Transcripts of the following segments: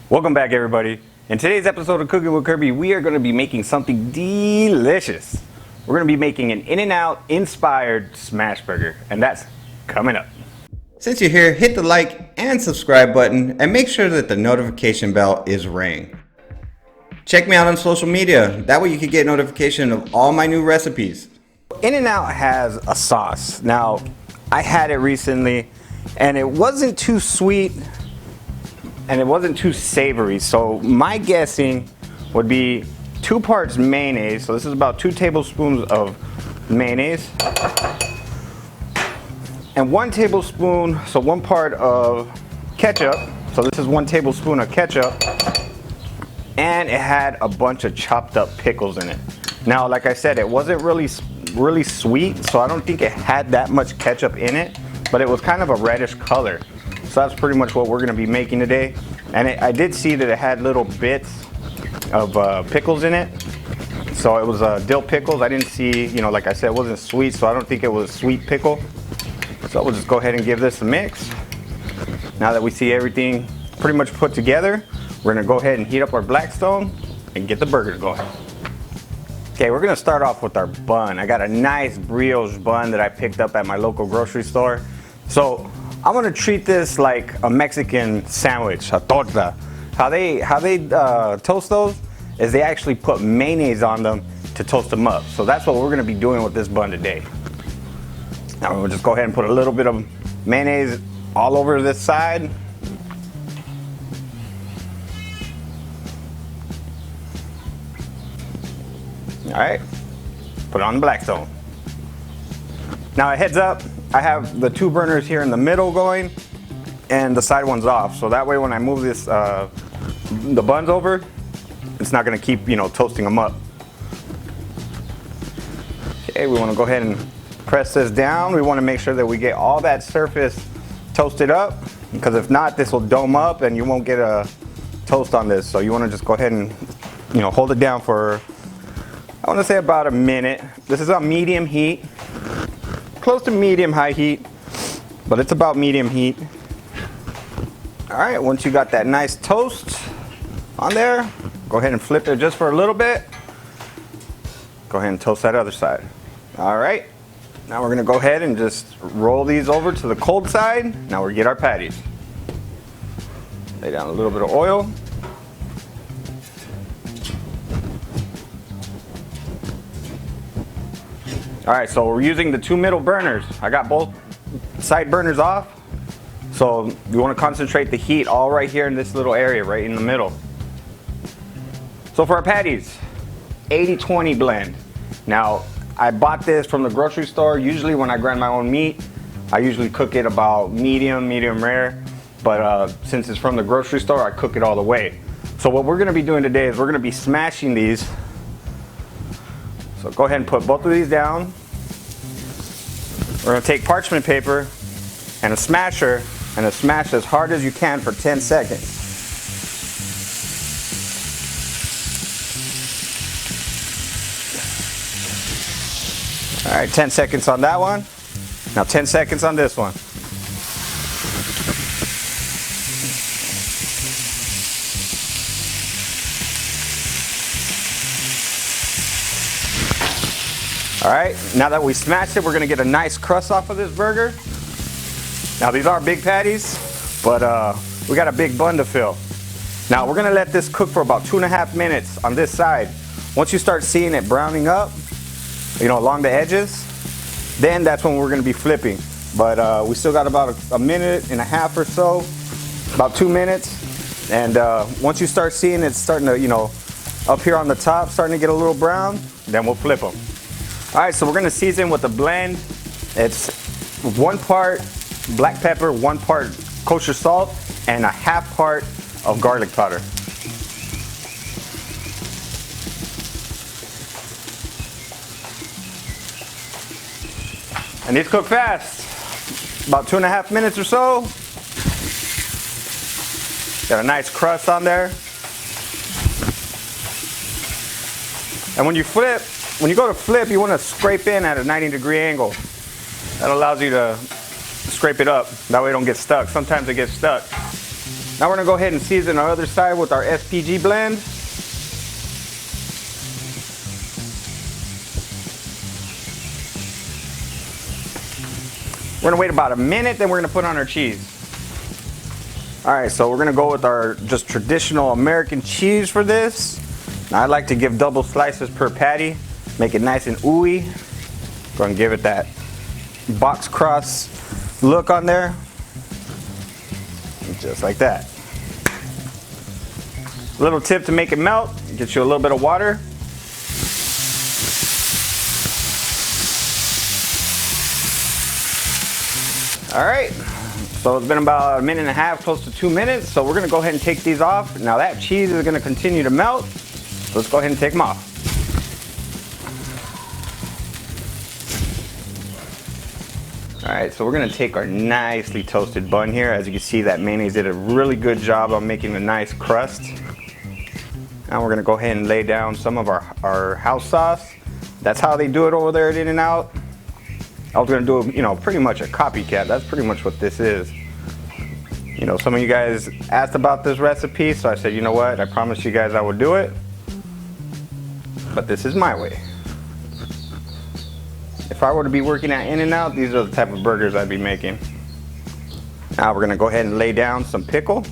Welcome back, everybody. In today's episode of Cooking with Kirby, we are going to be making something delicious. We're going to be making an In-N-Out inspired smash burger, and that's coming up. Since you're here, hit the like and subscribe button and make sure that the notification bell is ring. Check me out on social media. That way you can get notification of all my new recipes. In-N-Out has a sauce. Now, I had it recently, and it wasn't too sweet, and it wasn't too savory. So my guessing would be 2 parts mayonnaise. So this is about 2 tablespoons of mayonnaise. And 1 tablespoon, so 1 part of ketchup. So this is 1 tablespoon of ketchup. And it had a bunch of chopped up pickles in it. Now, like I said, it wasn't really sweet, so I don't think it had that much ketchup in it, but it was kind of a reddish color. So that's pretty much what we're going to be making today. And I did see that it had little bits of pickles in it. So it was dill pickles. I didn't see, like I said, it wasn't sweet, so I don't think it was a sweet pickle. So we'll just go ahead and give this a mix. Now that we see everything pretty much put together, we're going to go ahead and heat up our Blackstone and get the burgers going. Okay, we're going to start off with our bun. I got a nice brioche bun that I picked up at my local grocery store. So I'm gonna treat this like a Mexican sandwich, a torta. How they toast those is they actually put mayonnaise on them to toast them up. So that's what we're gonna be doing with this bun today. Now we'll just go ahead and put a little bit of mayonnaise all over this side. All right, put it on the Blackstone. Now a heads up, I have the 2 burners here in the middle going and the side one's off. So that way when I move this, the buns over, it's not gonna keep, toasting them up. Okay, we wanna go ahead and press this down. We wanna make sure that we get all that surface toasted up, because if not, this will dome up and you won't get a toast on this. So you wanna just go ahead and, hold it down for, I wanna say about a minute. This is on medium heat. Close to medium high heat, but it's about medium heat. All right, once you got that nice toast on there, go ahead and flip it just for a little bit. Go ahead and toast that other side. All right, now we're gonna go ahead and just roll these over to the cold side. Now we get our patties. Lay down a little bit of oil. All right, so we're using the 2 middle burners. I got both side burners off. So you want to concentrate the heat all right here in this little area, right in the middle. So for our patties, 80-20 blend. Now, I bought this from the grocery store. Usually when I grind my own meat, I usually cook it about medium rare. But since it's from the grocery store, I cook it all the way. So what we're gonna be doing today is we're gonna be smashing these. So go ahead and put both of these down. We're gonna take parchment paper and a smasher and smash as hard as you can for 10 seconds. All right, 10 seconds on that one. Now 10 seconds on this one. All right, now that we smashed it, we're gonna get a nice crust off of this burger. Now these are big patties, but we got a big bun to fill. Now we're gonna let this cook for about 2.5 minutes on this side. Once you start seeing it browning up, along the edges, then that's when we're gonna be flipping. But we still got about a minute and a half or so, about 2 minutes. And once you start seeing it starting to, up here on the top, starting to get a little brown, then we'll flip them. All right, so we're gonna season with a blend. It's 1 part black pepper, 1 part kosher salt, and 1/2 part of garlic powder. And these cook fast, about 2.5 minutes or so. Got a nice crust on there. And when you go to flip, you want to scrape in at a 90-degree angle. That allows you to scrape it up. That way it don't get stuck. Sometimes it gets stuck. Now we're gonna go ahead and season our other side with our SPG blend. We're gonna wait about a minute, then we're gonna put on our cheese. All right, so we're gonna go with our just traditional American cheese for this. Now I like to give double slices per patty, make it nice and ooey. Go and give it that box cross look on there. Just like that. Little tip to make it melt, get you a little bit of water. All right, so it's been about a minute and a half, close to 2 minutes. So we're gonna go ahead and take these off. Now that cheese is gonna continue to melt. So let's go ahead and take them off. All right, so we're gonna take our nicely toasted bun here. As you can see, that mayonnaise did a really good job on making a nice crust. Now we're gonna go ahead and lay down some of our house sauce. That's how they do it over there at In-N-Out. I was gonna do, pretty much a copycat. That's pretty much what this is. Some of you guys asked about this recipe, so I said, you know what? I promised you guys I would do it, but this is my way. If I were to be working at In-N-Out, these are the type of burgers I'd be making. Now we're gonna go ahead and lay down some pickle.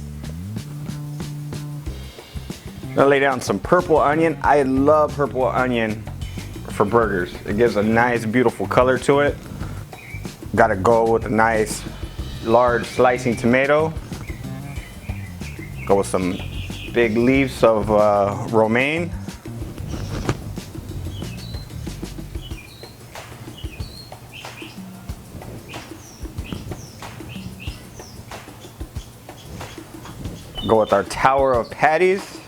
I'm gonna lay down some purple onion. I love purple onion for burgers. It gives a nice, beautiful color to it. Gotta go with a nice, large slicing tomato. Go with some big leaves of romaine. Go with our tower of patties.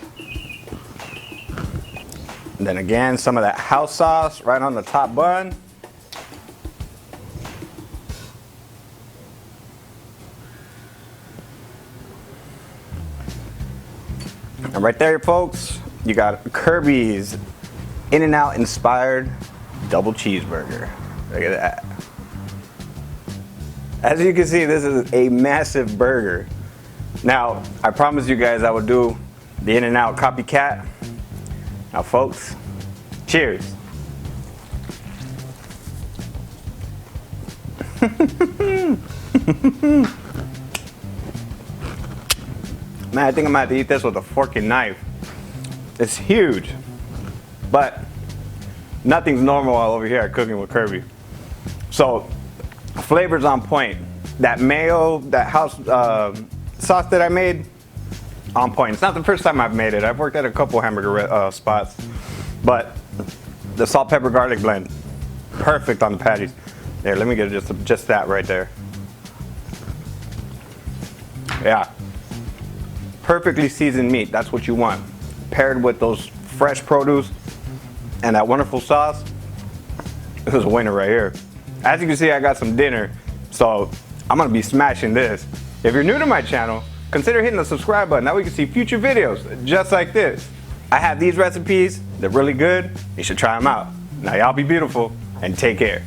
And then again, some of that house sauce right on the top bun. And right there, folks, you got Kirby's In-N-Out inspired double cheeseburger. Look at that. As you can see, this is a massive burger. Now, I promised you guys I would do the In-N-Out copycat. Now, folks, cheers. Man, I think I'm gonna have to eat this with a fork and knife. It's huge, but nothing's normal over here at Cooking with Kirby. So, flavor's on point. That mayo, that house sauce that I made, on point. It's not the first time I've made it. I've worked at a couple hamburger spots, but the salt, pepper, garlic blend, perfect on the patties. There, let me get just that right there. Yeah, perfectly seasoned meat. That's what you want, paired with those fresh produce and that wonderful sauce. This is a winner right here. As you can see, I got some dinner, so I'm gonna be smashing this. If you're new to my channel, consider hitting the subscribe button. That way you can see future videos just like this. I have these recipes. They're really good. You should try them out. Now y'all be beautiful and take care.